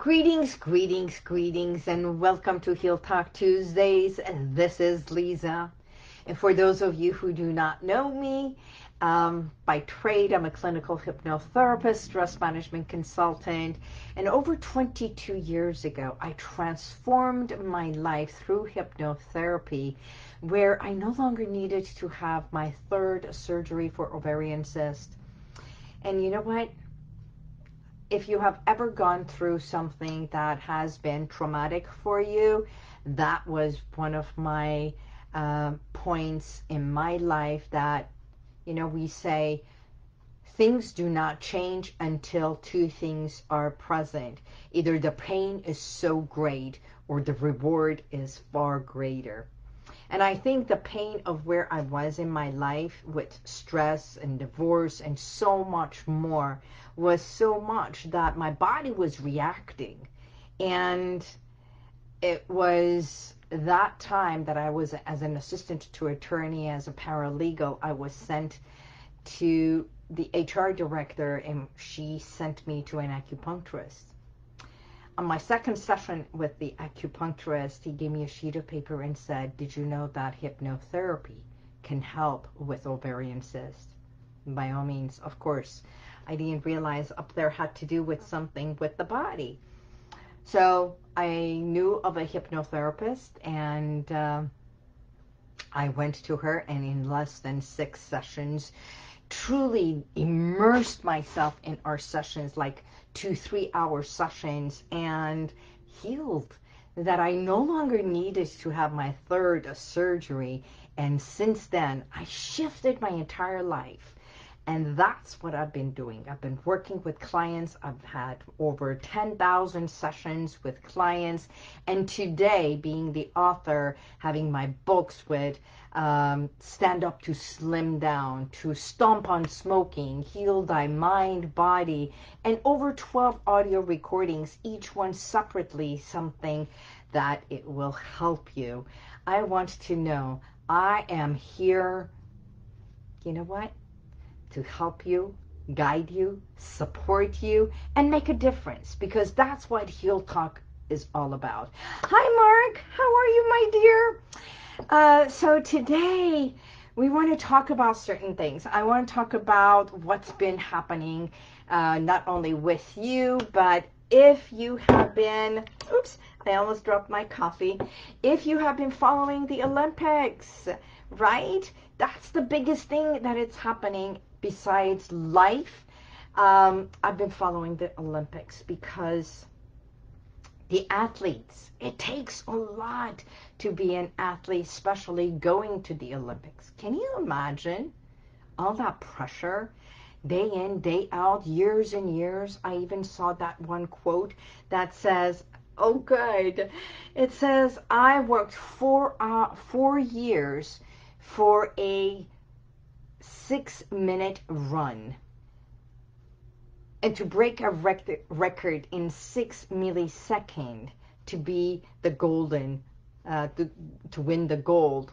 Greetings, greetings, greetings, and welcome to Heal Talk Tuesdays. This is Liza. And for those of you who do not know me, by trade, I'm a clinical hypnotherapist, stress management consultant, and over 22 years ago, I transformed my life through hypnotherapy, where I no longer needed to have my third surgery for ovarian cyst. And you know what? If you have ever gone through something that has been traumatic for you, that was one of my points in my life that, we say things do not change until two things are present. Either the pain is so great or the reward is far greater. And I think the pain of where I was in my life with stress and divorce and so much more was so much that my body was reacting. And it was that time that I was, as an assistant to attorney, as a paralegal, I was sent to the HR director, and she sent me to an acupuncturist. On my second session with the acupuncturist, he gave me a sheet of paper and said, "Did you know that hypnotherapy can help with ovarian cyst?" By all means, of course. I didn't realize up there had to do with something with the body. So I knew of a hypnotherapist, and I went to her, and in less than 6 sessions, truly immersed myself in our sessions, like 2-3 hour sessions, and healed, that I no longer needed to have my third surgery. And since then, I shifted my entire life. And that's what I've been doing. I've been working with clients. I've had over 10,000 sessions with clients. And today, being the author, having my books with Stand Up to Slim Down, to Stomp on Smoking, Heal Thy Mind, Body, and over 12 audio recordings, each one separately, something that it will help you. I want to know, I am here, you know what? To help you, guide you, support you, and make a difference, because that's what Heal Talk is all about. Hi, Mark. How are you, my dear? So today, we want to talk about certain things. I want to talk about what's been happening, not only with you, but if you have been, oops, I almost dropped my coffee. If you have been following the Olympics, right? That's the biggest thing that it's happening besides life. I've been following the Olympics because the athletes, it takes a lot to be an athlete, especially going to the Olympics. Can you imagine all that pressure? Day in, day out, years and years. I even saw that one quote that says, oh good, it says, I worked 4 years for a 6-minute run, and to break a record in 6 milliseconds to be the golden, to win the gold.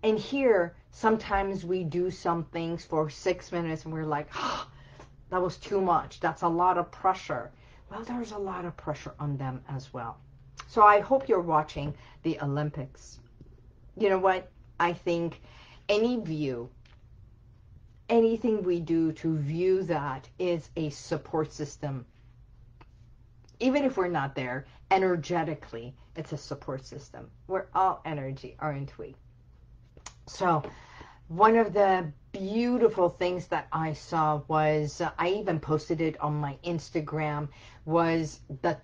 And here, sometimes we do some things for 6 minutes and we're like, oh, that was too much. That's a lot of pressure. Well, there's a lot of pressure on them as well. So I hope you're watching the Olympics. You know what? I think anything we do to view that is a support system. Even if we're not there, energetically, it's a support system. We're all energy, aren't we? So one of the beautiful things that I saw was, I even posted it on my Instagram, was the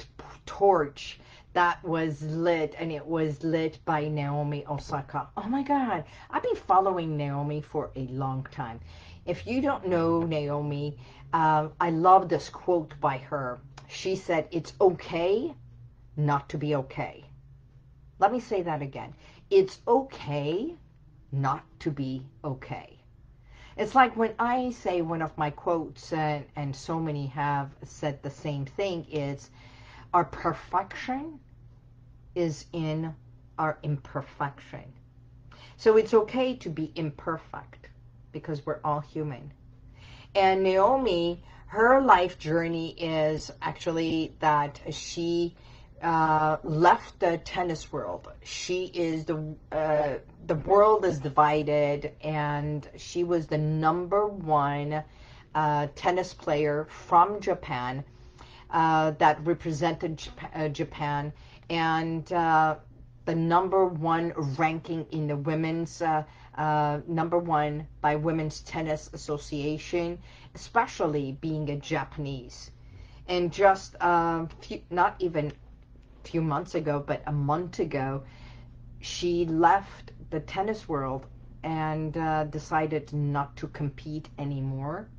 torch that was lit, and it was lit by Naomi Osaka. Oh my God, I've been following Naomi for a long time. If you don't know Naomi, I love this quote by her. She said, "It's okay not to be okay." Let me say that again. It's okay not to be okay. It's like when I say one of my quotes, and so many have said the same thing, is our perfection is in our imperfection. So it's okay to be imperfect because we're all human. And Naomi, Her life journey is actually that she left the tennis world. She is the world is divided, and she was the number one tennis player from Japan that represented Japan, and the number one ranking in the women's number one by Women's Tennis Association, especially being a Japanese. And just not even a few months ago, but a month ago, she left the tennis world and decided not to compete anymore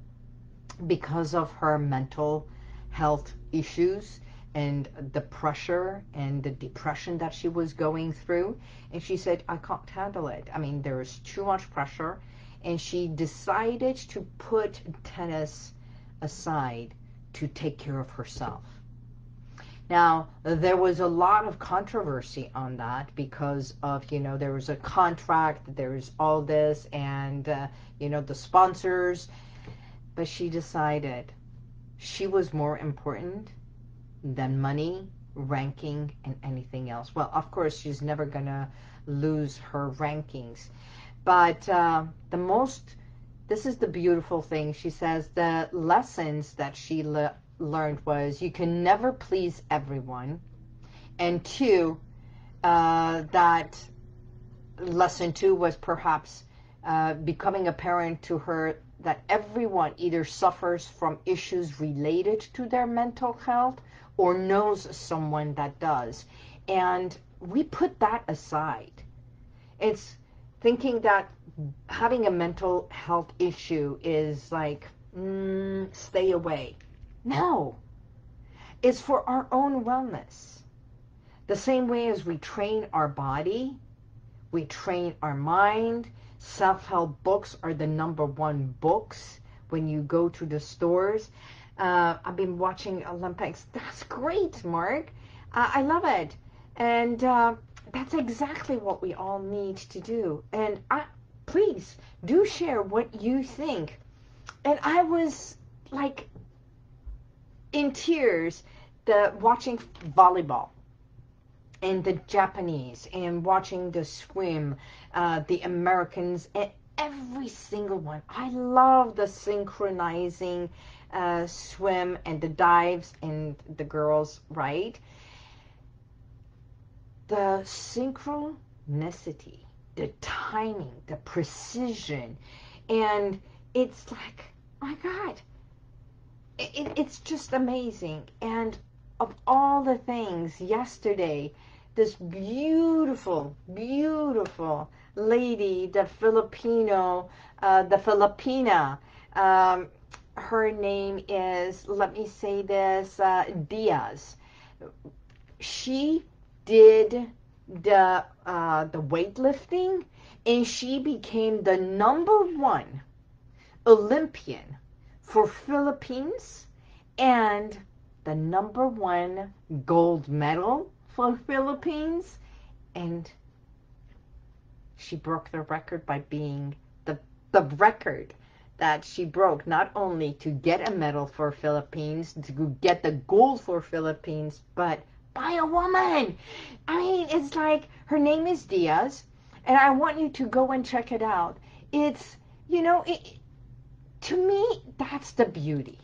because of her mental health issues and the pressure and the depression that she was going through. And she said, I can't handle it. I mean, there is too much pressure. And she decided to put tennis aside to take care of herself. Now, there was a lot of controversy on that because of, there was a contract, there's all this, and, the sponsors. But she decided she was more important than money, ranking, and anything else. Well, of course, she's never going to lose her rankings. But this is the beautiful thing. She says the lessons that she learned was you can never please everyone. And two, that lesson two was perhaps becoming apparent to her that everyone either suffers from issues related to their mental health or knows someone that does. And we put that aside. It's thinking that having a mental health issue is like, stay away. No. It's for our own wellness. The same way as we train our body, we train our mind. Self-help books are the number one books when you go to the stores. I've been watching Olympics. That's great, Mark. I love it. And that's exactly what we all need to do. And please do share what you think. And I was like in tears watching volleyball and the Japanese and watching the swim, the Americans, and every single one. I love the synchronizing swim and the dives and the girls, right? The synchronicity, the timing, the precision, and it's like, oh my God, it's just amazing. And of all the things, yesterday, this beautiful, beautiful lady, the Filipina, her name is, let me say this, Diaz. She did the weightlifting, and she became the number one Olympian for Philippines and the number one gold medal for Philippines. And she broke the record by being the record that she broke, not only to get a medal for Philippines, to get the gold for Philippines, but by a woman. I mean, it's like, her name is Diaz, and I want you to go and check it out. It's, to me, that's the beauty.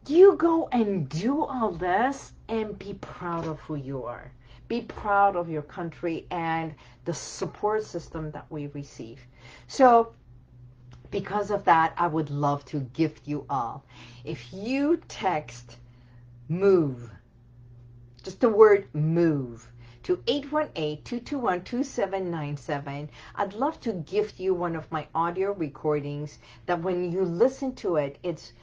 You go and do all this and be proud of who you are. Be proud of your country and the support system that we receive. So, because of that, I would love to gift you all. If you text MOVE, just the word MOVE, to 818-221-2797, I'd love to gift you one of my audio recordings that when you listen to it, it's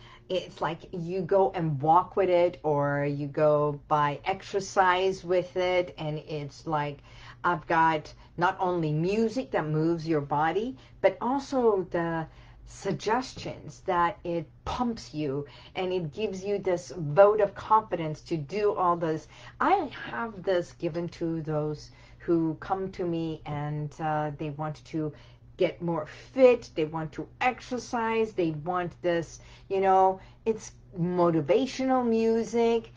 like you go and walk with it, or you go by exercise with it, and it's like I've got not only music that moves your body, but also the suggestions that it pumps you and it gives you this vote of confidence to do all this. I have this given to those who come to me and they want to get more fit, they want to exercise, they want this, you know, it's motivational music,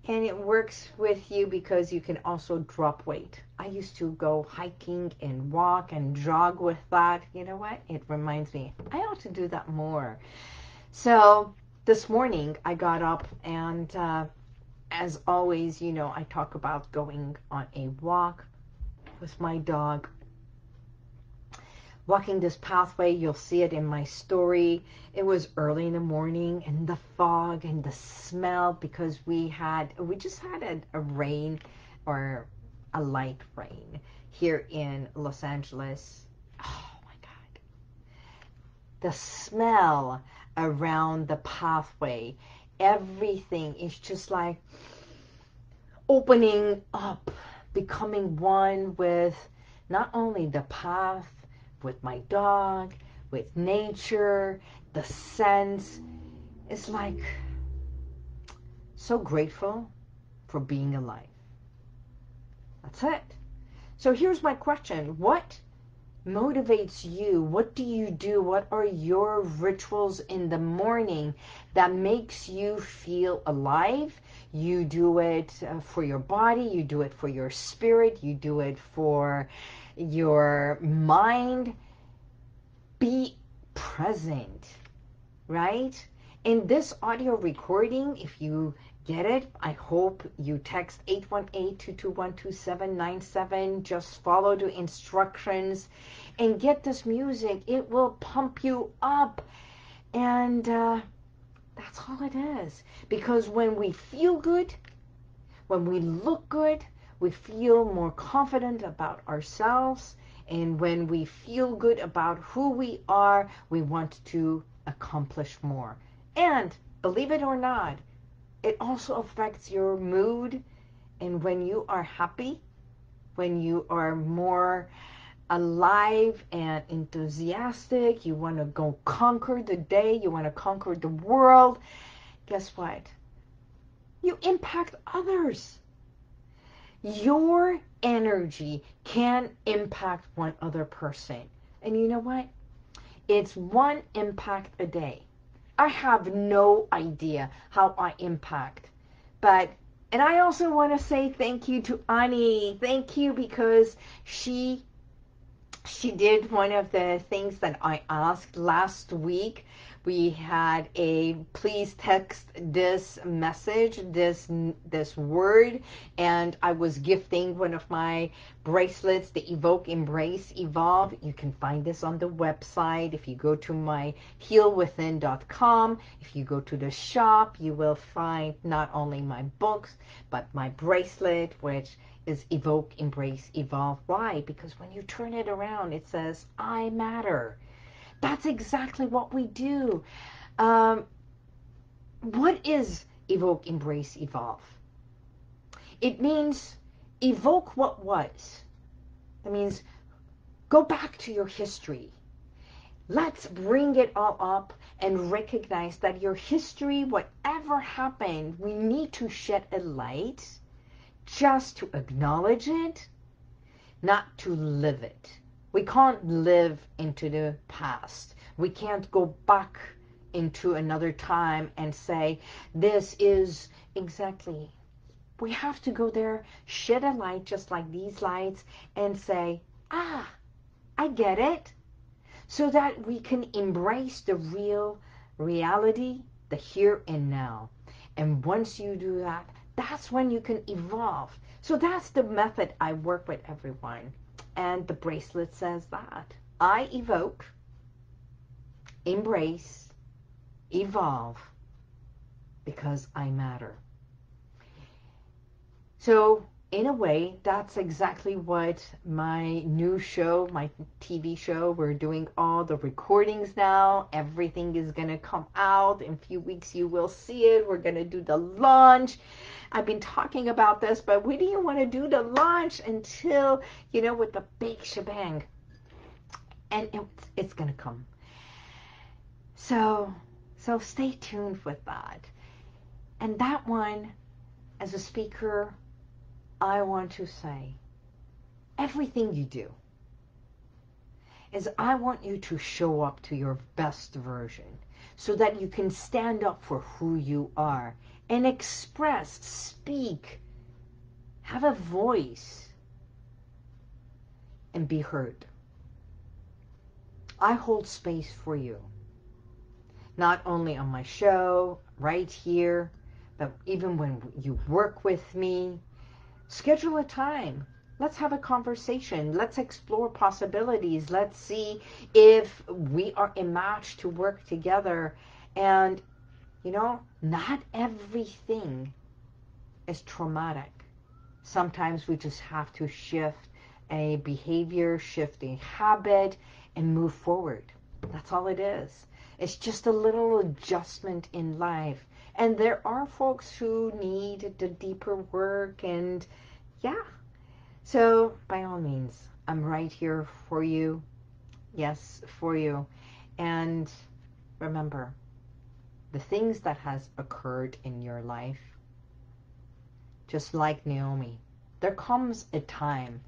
and it works with you because you can also drop weight. I used to go hiking and walk and jog with that. You know what? It reminds me, I ought to do that more. So this morning I got up and as always, you know, I talk about going on a walk with my dog. Walking this pathway, you'll see it in my story. It was early in the morning, and the fog and the smell, because we just had a rain, or a light rain here in Los Angeles. Oh my God. The smell around the pathway, everything is just like opening up, becoming one with not only the path, with my dog, with nature, the scents. It's like so grateful for being alive. That's it. So here's my question. What motivates you? What do you do? What are your rituals in the morning that makes you feel alive? You do it for your body. You do it for your spirit. You do it for your mind. Be present, right? In this audio recording, if you get it, I hope you text 818-221-2797. Just follow the instructions and get this music. It will pump you up. And that's all it is. Because when we feel good, when we look good, we feel more confident about ourselves. And when we feel good about who we are, we want to accomplish more. And believe it or not, it also affects your mood. And when you are happy, when you are more alive and enthusiastic, you want to go conquer the day, you want to conquer the world, guess what? You impact others. Your energy can impact one other person. And you know what? It's one impact a day. I have no idea how I impact. And I also want to say thank you to Ani. Thank you, because she did one of the things that I asked last week. We had a please text this message, this word, and I was gifting one of my bracelets, the Evoke-Embrace-Evolve. You can find this on the website. If you go to my HealWithin.com, if you go to the shop, you will find not only my books, but my bracelet, which is Evoke-Embrace-Evolve. Why? Because when you turn it around, it says, I matter. That's exactly what we do. What is Evoke-Embrace-Evolve? It means evoke what was. That means go back to your history. Let's bring it all up and recognize that your history, whatever happened, we need to shed a light just to acknowledge it, not to live it. We can't live into the past. We can't go back into another time and say, this is exactly. We have to go there, shed a light just like these lights, and say, I get it. So that we can embrace the real reality, the here and now. And once you do that, that's when you can evolve. So that's the method I work with everyone. And the bracelet says that. I evoke, embrace, evolve, because I matter. So, in a way, that's exactly what my new show, my TV show, we're doing all the recordings now. Everything is going to come out. In a few weeks, you will see it. We're going to do the launch. I've been talking about this, but we didn't want to do the launch until, with the big shebang. And it's going to come. So stay tuned with that. And that one, as a speaker, I want to say, everything you do, is I want you to show up to your best version so that you can stand up for who you are and express, speak, have a voice, and be heard. I hold space for you, not only on my show, right here, but even when you work with me. Schedule a time. Let's have a conversation. Let's explore possibilities. Let's see if we are a match to work together. And, you know, not everything is traumatic. Sometimes we just have to shift a behavior, shift a habit, and move forward. That's all it is. It's just a little adjustment in life. And there are folks who need the deeper work, and yeah. So by all means, I'm right here for you. Yes, for you. And remember, the things that has occurred in your life, just like Naomi, there comes a time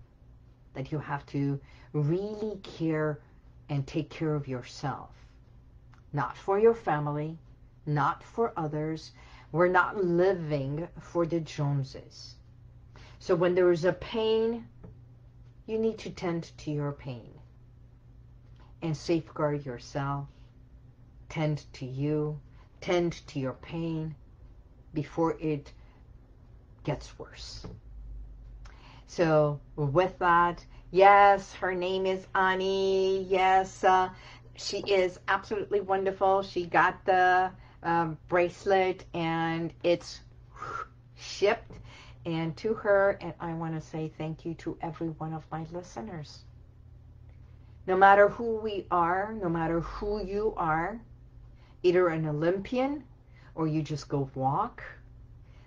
that you have to really care and take care of yourself. Not for your family, not for others. We're not living for the Joneses. So when there is a pain, you need to tend to your pain and safeguard yourself. Tend to you, tend to your pain before it gets worse. So with that, yes, her name is Ani. Yes, she is absolutely wonderful. She got the bracelet and it's shipped and to her, and I want to say thank you to every one of my listeners. No matter who we are, no matter who you are, either an Olympian, or you just go walk,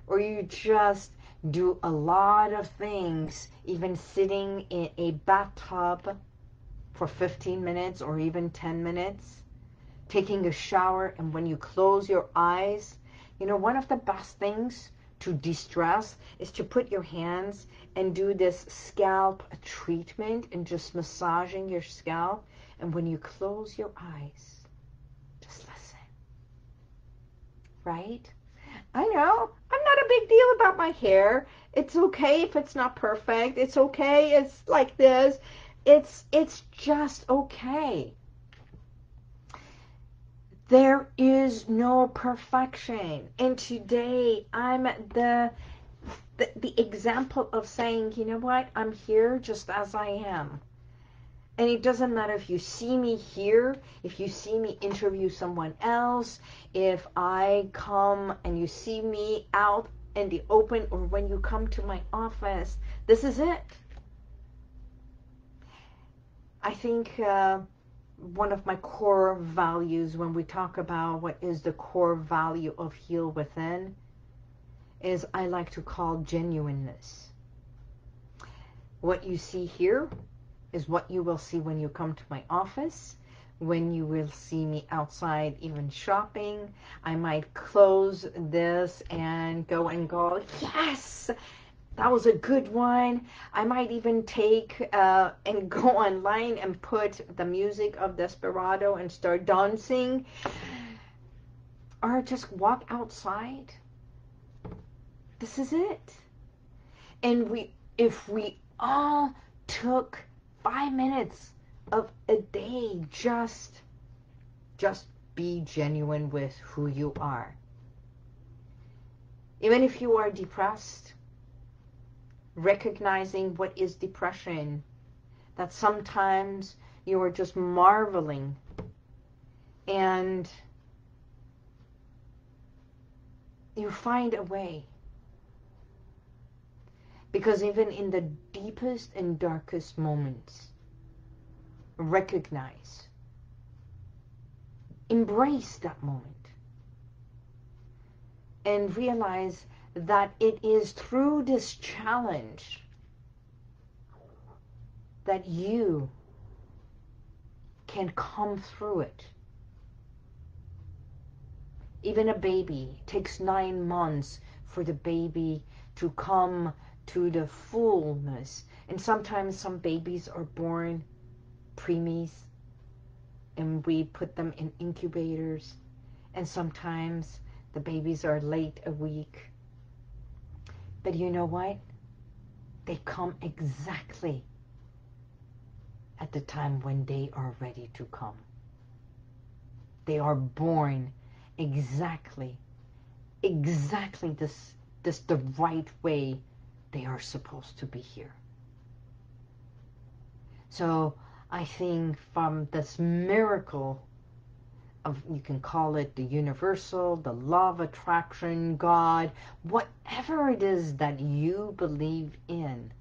or you just do a lot of things, even sitting in a bathtub for 15 minutes or even 10 minutes, taking a shower, and when you close your eyes, you know, one of the best things to de-stress is to put your hands and do this scalp treatment and just massaging your scalp. And when you close your eyes, just listen. Right? I know, I'm not a big deal about my hair. It's okay if it's not perfect. It's okay, it's like this. It's just okay. There is no perfection. And today I'm the example of saying, you know what, I'm here just as I am. And it doesn't matter if you see me here, if you see me interview someone else, if I come and you see me out in the open, or when you come to my office, this is it. I think one of my core values when we talk about what is the core value of HealWithin is I like to call genuineness. What you see here is what you will see when you come to my office, when you will see me outside even shopping. I might close this and go, yes, that was a good one. I might even take and go online and put the music of Desperado and start dancing. Or just walk outside. This is it. And if we all took 5 minutes of a day, just be genuine with who you are. Even if you are depressed, recognizing what is depression, that sometimes you are just marveling and you find a way. Because even in the deepest and darkest moments, recognize, embrace that moment, and realize that it is through this challenge that you can come through it. Even a baby takes 9 months for the baby to come to the fullness. And sometimes some babies are born preemies, and we put them in incubators, and sometimes the babies are late a week. But you know what? They come exactly at the time when they are ready to come. They are born exactly this the right way they are supposed to be here. So I think from this miracle of, you can call it the universal, the law of attraction, God, whatever it is that you believe in,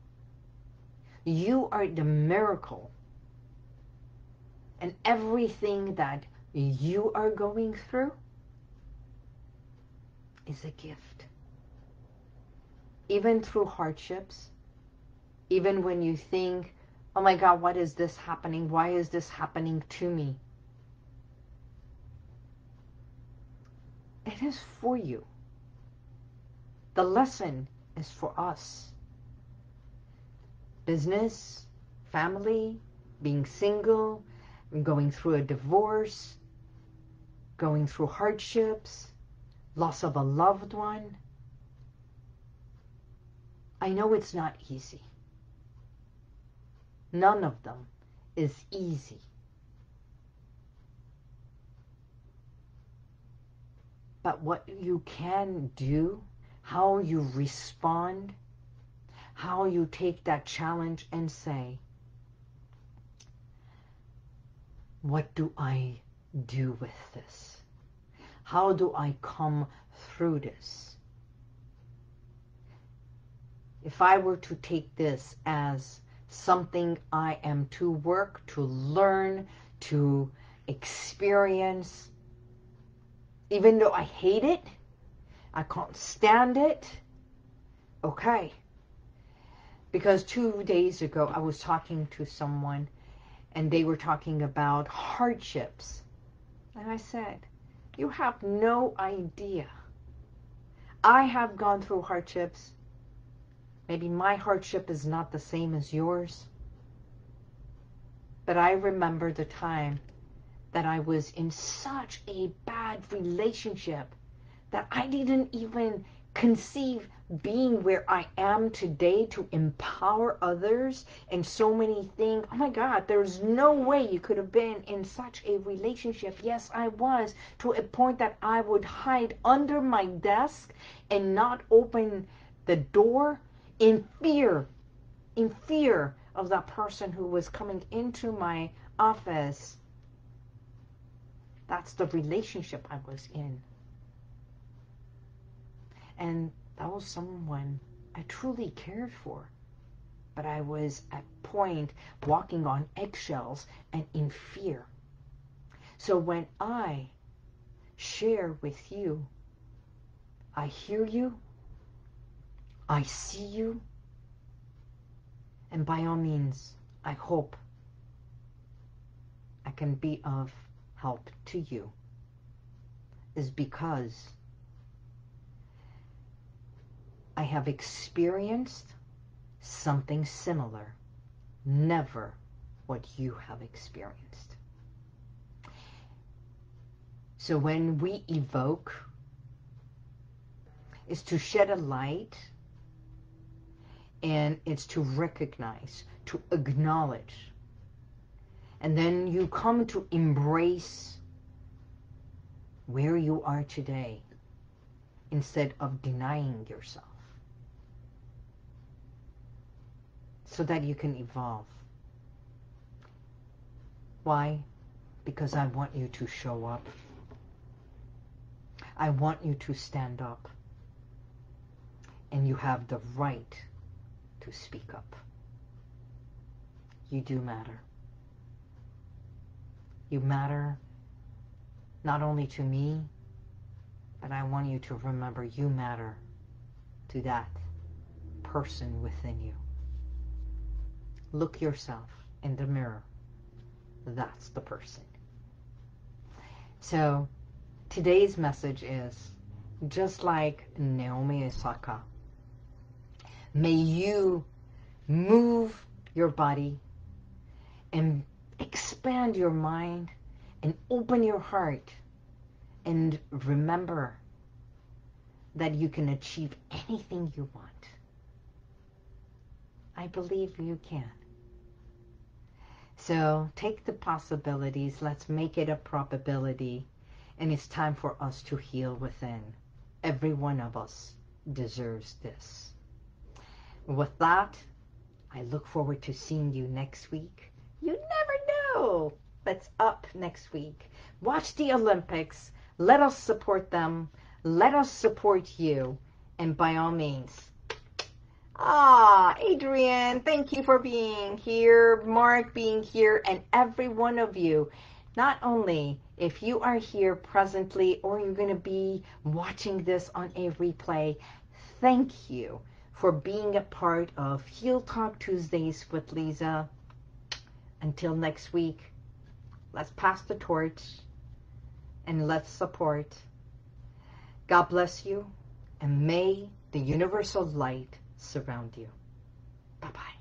you are the miracle. And everything that you are going through is a gift. Even through hardships, even when you think, oh my God, what is this happening? Why is this happening to me? It is for you. The lesson is for us. Business, family, being single, going through a divorce, going through hardships, loss of a loved one. I know it's not easy. None of them is easy. But what you can do, how you respond, how you take that challenge and say, what do I do with this? How do I come through this? If I were to take this as something I am to work, to learn, to experience, even though I hate it, I can't stand it, okay. Because 2 days ago, I was talking to someone, and they were talking about hardships. And I said, you have no idea. I have gone through hardships. Maybe my hardship is not the same as yours. But I remember the time that I was in such a bad relationship that I didn't even conceive being where I am today to empower others and so many things. Oh my God, there's no way you could have been in such a relationship. Yes, I was, to a point that I would hide under my desk and not open the door in fear of that person who was coming into my office. That's the relationship I was in. And that was someone I truly cared for. But I was at point walking on eggshells and in fear. So when I share with you, I hear you, I see you, and by all means, I hope I can be of help to you, is because I have experienced something similar, never what you have experienced. So when we evoke, is to shed a light, and it's to recognize, to acknowledge, and then you come to embrace where you are today instead of denying yourself, so that you can evolve. Why? Because I want you to show up. I want you to stand up. And you have the right to speak up. You do matter. You matter not only to me, but I want you to remember you matter to that person within you. Look yourself in the mirror. That's the person. So today's message is, just like Naomi Osaka, may you move your body and expand your mind and open your heart, and remember that you can achieve anything you want. I believe you can. So take the possibilities, let's make it a probability, and it's time for us to heal within. Every one of us deserves this. With that, I look forward to seeing you next week. You never know what's up next week. Watch the Olympics. Let us support them. Let us support you. And by all means, Adrian, thank you for being here. Mark being here, and every one of you. Not only if you are here presently or you're going to be watching this on a replay, thank you for being a part of Heal Talk Tuesdays with Liza. Until next week, let's pass the torch and let's support. God bless you, and may the universal light surround you. Bye-bye.